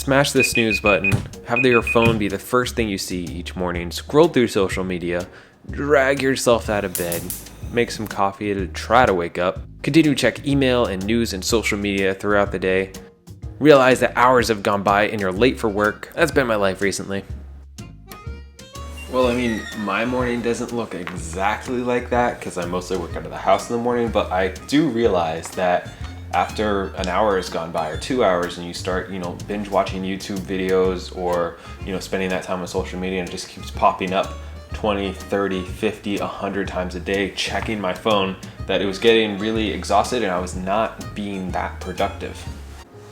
Smash the snooze button, have your phone be the first thing you see each morning, scroll through social media, drag yourself out of bed, make some coffee to try to wake up, continue to check email and news and social media throughout the day, realize that hours have gone by and you're late for work. That's been my life recently. Well, I mean, my morning doesn't look exactly like that because I mostly work out of the house in the morning, but I do realize that after an hour has gone by or 2 hours and you start, binge watching YouTube videos or, spending that time on social media and it just keeps popping up 20, 30, 50, 100 times a day checking my phone, that it was getting really exhausted and I was not being that productive.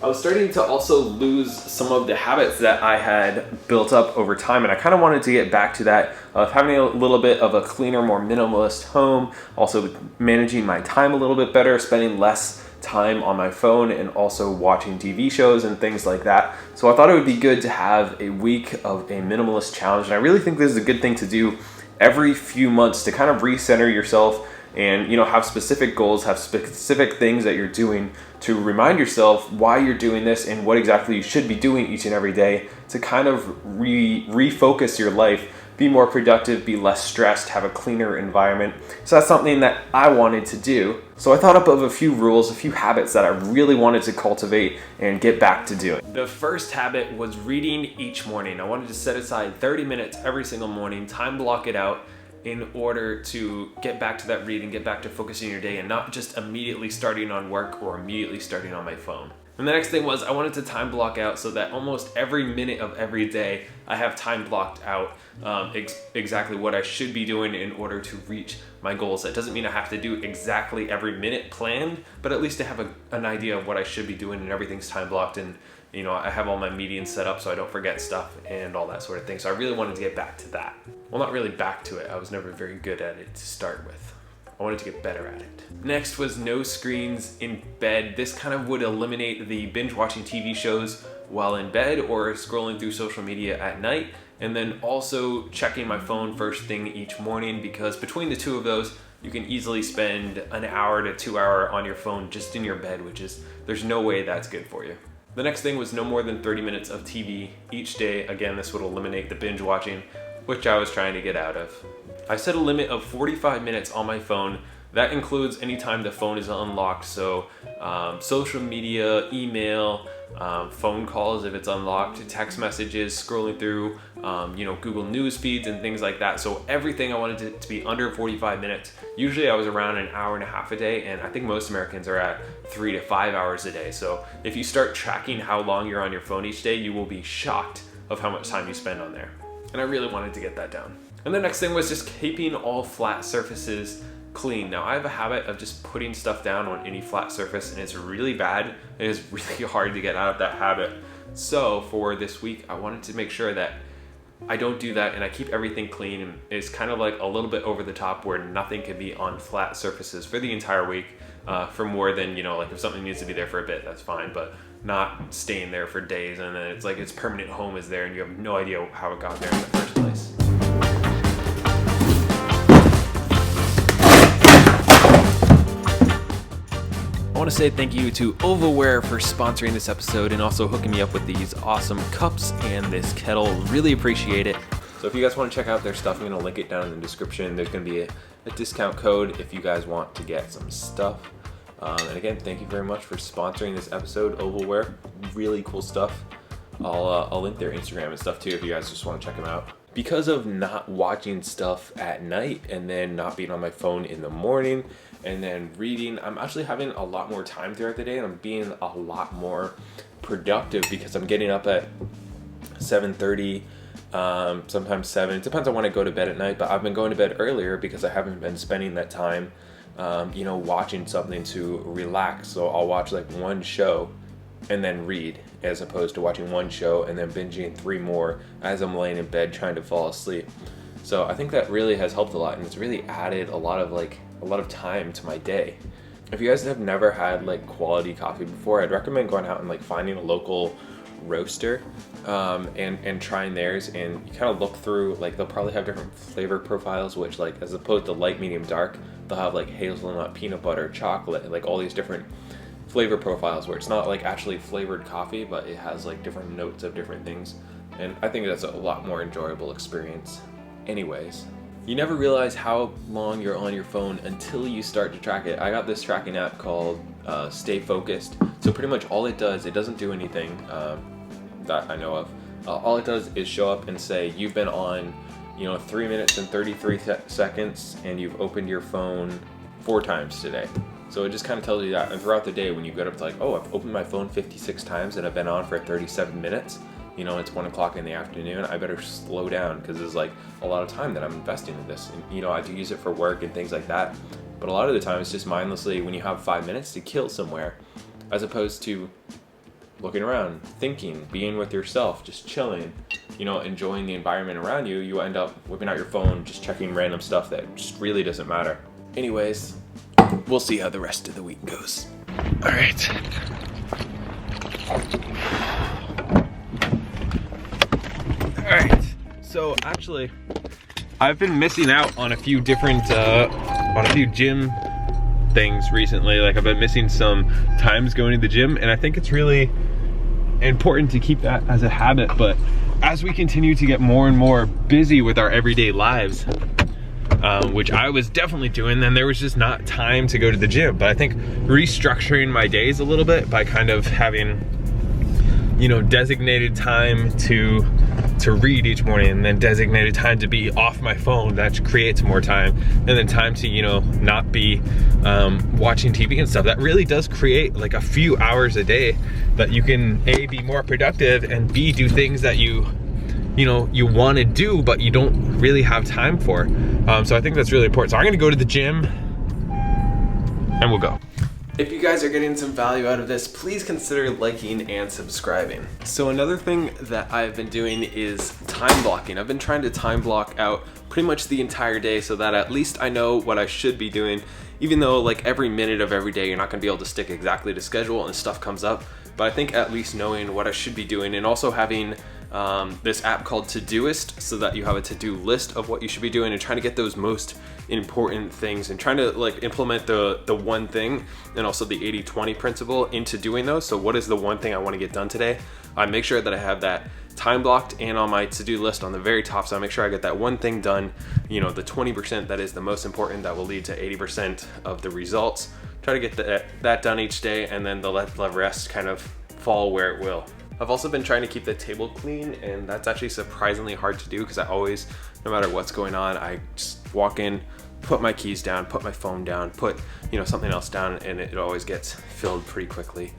I was starting to also lose some of the habits that I had built up over time, and I kind of wanted to get back to that of having a little bit of a cleaner, more minimalist home, also managing my time a little bit better, spending less time on my phone, and also watching TV shows and things like that. So I thought it would be good to have a week of a minimalist challenge, and I really think this is a good thing to do every few months to kind of recenter yourself and have specific goals, have specific things that you're doing to remind yourself why you're doing this and what exactly you should be doing each and every day to kind of refocus your life, be more productive, be less stressed, have a cleaner environment. So that's something that I wanted to do. So I thought up of a few rules, a few habits that I really wanted to cultivate and get back to doing. The first habit was reading each morning. I wanted to set aside 30 minutes every single morning, time block it out, in order to get back to that reading, get back to focusing your day and not just immediately starting on work or immediately starting on my phone. And the next thing was I wanted to time block out so that almost every minute of every day I have time blocked out exactly what I should be doing in order to reach my goals. That doesn't mean I have to do exactly every minute planned, but at least to have an idea of what I should be doing and everything's time blocked, and I have all my meetings set up so I don't forget stuff and all that sort of thing. So I really wanted to get back to that. Well, not really back to it. I was never very good at it to start with. I wanted to get better at it. Next was no screens in bed. This kind of would eliminate the binge watching TV shows while in bed or scrolling through social media at night, and then also checking my phone first thing each morning, because between the two of those, you can easily spend an hour to 2 hours on your phone just in your bed, there's no way that's good for you. The next thing was no more than 30 minutes of TV each day. Again, this would eliminate the binge watching, which I was trying to get out of. I set a limit of 45 minutes on my phone. That includes any time the phone is unlocked, so social media, email, phone calls if it's unlocked, text messages, scrolling through Google News feeds and things like that. So everything I wanted it to be under 45 minutes. Usually I was around an hour and a half a day, and I think most Americans are at 3 to 5 hours a day. So if you start tracking how long you're on your phone each day, you will be shocked of how much time you spend on there. And I really wanted to get that down. And the next thing was just keeping all flat surfaces clean. Now I have a habit of just putting stuff down on any flat surface, and it's really bad. It is really hard to get out of that habit. So for this week, I wanted to make sure that I don't do that and I keep everything clean, and it's kind of like a little bit over the top where nothing can be on flat surfaces for the entire week for more than, like if something needs to be there for a bit, that's fine, but not staying there for days and then it's like its permanent home is there and you have no idea how it got there in the first place. I want to say thank you to Ovalware for sponsoring this episode and also hooking me up with these awesome cups and this kettle. Really appreciate it. So if you guys want to check out their stuff, I'm going to link it down in the description. There's going to be a discount code if you guys want to get some stuff. And again, thank you very much for sponsoring this episode, Ovalware. Really cool stuff. I'll link their Instagram and stuff too if you guys just want to check them out. Because of not watching stuff at night and then not being on my phone in the morning and then reading, I'm actually having a lot more time throughout the day and I'm being a lot more productive because I'm getting up at 7:30, sometimes 7. It depends on when I go to bed at night, but I've been going to bed earlier because I haven't been spending that time watching something to relax. So I'll watch like one show and then read, as opposed to watching one show and then binging 3 more as I'm laying in bed trying to fall asleep. So I think that really has helped a lot, and it's really added a lot of time to my day. If you guys have never had like quality coffee before, I'd recommend going out and like finding a local roaster and trying theirs, and you kind of look through, like they'll probably have different flavor profiles, which like as opposed to light, medium, dark, they'll have like hazelnut, peanut butter, chocolate, like all these different flavor profiles where it's not like actually flavored coffee, but it has like different notes of different things. And I think that's a lot more enjoyable experience. Anyways, you never realize how long you're on your phone until you start to track it. I got this tracking app called Stay Focused. So pretty much all it does, it doesn't do anything that I know of. All it does is show up and say you've been on 3 minutes and 33 seconds and you've opened your phone 4 times today. So it just kind of tells you that. And throughout the day when you get up to like, oh, I've opened my phone 56 times and I've been on for 37 minutes, it's 1 o'clock in the afternoon, I better slow down because there's like a lot of time that I'm investing in this. And I do use it for work and things like that. But a lot of the time it's just mindlessly when you have 5 minutes to kill somewhere, as opposed to looking around, thinking, being with yourself, just chilling, enjoying the environment around you. You end up whipping out your phone, just checking random stuff that just really doesn't matter. Anyways, we'll see how the rest of the week goes. All right. All right. So actually, I've been missing out on a few different, gym things recently. Like I've been missing some times going to the gym, and I think it's really important to keep that as a habit. But as we continue to get more and more busy with our everyday lives, which I was definitely doing, then there was just not time to go to the gym. But I think restructuring my days a little bit by kind of having, designated time to read each morning, and then designated time to be off my phone, that creates more time, and then time to not be watching TV and stuff. That really does create like a few hours a day that you can A, be more productive, and B, do things that you want to do but you don't really have time for. So I think that's really important. So I'm gonna go to the gym and we'll go. If you guys are getting some value out of this, please consider liking and subscribing. So another thing that I've been doing is time blocking. I've been trying to time block out pretty much the entire day so that at least I know what I should be doing, even though like every minute of every day you're not gonna be able to stick exactly to schedule and stuff comes up. But I think at least knowing what I should be doing, and also having this app called Todoist, so that you have a to-do list of what you should be doing and trying to get those most important things and trying to like implement the one thing, and also the 80-20 principle into doing those. So what is the one thing I want to get done today? I make sure that I have that time blocked and on my to-do list on the very top, so I make sure I get that one thing done, the 20% that is the most important, that will lead to 80% of the results. Try to get that done each day, and then let the rest kind of fall where it will. I've also been trying to keep the table clean, and that's actually surprisingly hard to do because I always, no matter what's going on, I just walk in, put my keys down, put my phone down, put something else down, and it always gets filled pretty quickly.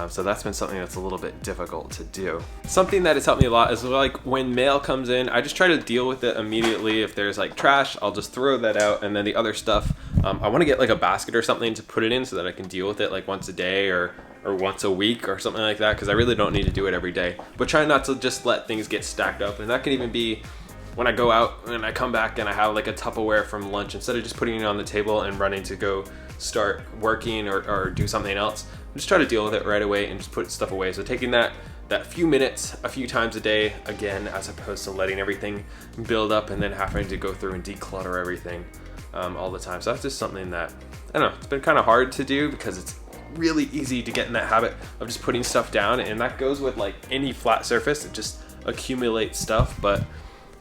So that's been something that's a little bit difficult to do. Something that has helped me a lot is like when mail comes in, I just try to deal with it immediately. If there's like trash, I'll just throw that out, and then the other stuff, I want to get like a basket or something to put it in so that I can deal with it like once a day or once a week or something like that, because I really don't need to do it every day. But try not to just let things get stacked up, and that can even be when I go out and I come back and I have like a Tupperware from lunch, instead of just putting it on the table and running to go start working or do something else, just try to deal with it right away and just put stuff away. So taking that few minutes a few times a day, again, as opposed to letting everything build up and then having to go through and declutter everything all the time. So that's just something that, I don't know, it's been kind of hard to do because it's really easy to get in that habit of just putting stuff down, and that goes with like any flat surface. It just accumulates stuff. But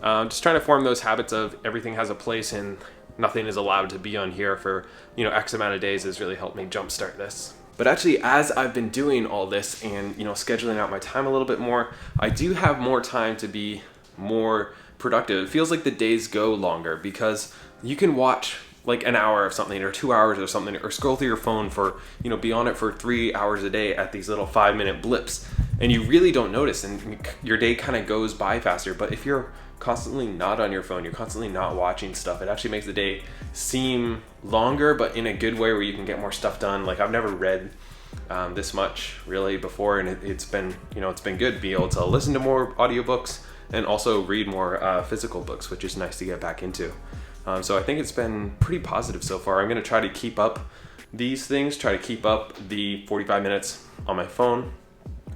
just trying to form those habits of everything has a place and nothing is allowed to be on here for X amount of days has really helped me jumpstart this. But actually, as I've been doing all this and scheduling out my time a little bit more, I do have more time to be more productive. It feels like the days go longer because you can watch like an hour of something or 2 hours or something, or scroll through your phone for, be on it for 3 hours a day at these little 5-minute blips, and you really don't notice, and your day kind of goes by faster. But if you're constantly not on your phone, you're constantly not watching stuff, it actually makes the day seem longer, but in a good way where you can get more stuff done. Like I've never read this much really before, and it's been, it's been good to be able to listen to more audiobooks and also read more physical books, which is nice to get back into. So I think it's been pretty positive so far. I'm going to try to keep up these things, try to keep up the 45 minutes on my phone,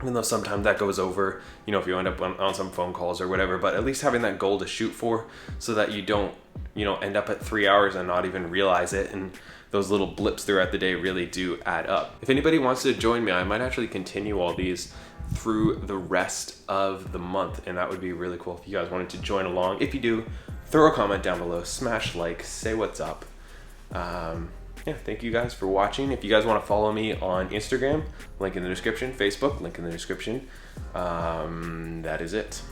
even though sometimes that goes over, if you end up on some phone calls or whatever, but at least having that goal to shoot for so that you don't, end up at 3 hours and not even realize it. And those little blips throughout the day really do add up. If anybody wants to join me, I might actually continue all these through the rest of the month, and that would be really cool if you guys wanted to join along. If you do, throw a comment down below, smash like, say what's up. Yeah, thank you guys for watching. If you guys want to follow me on Instagram, link in the description, Facebook, link in the description. That is it.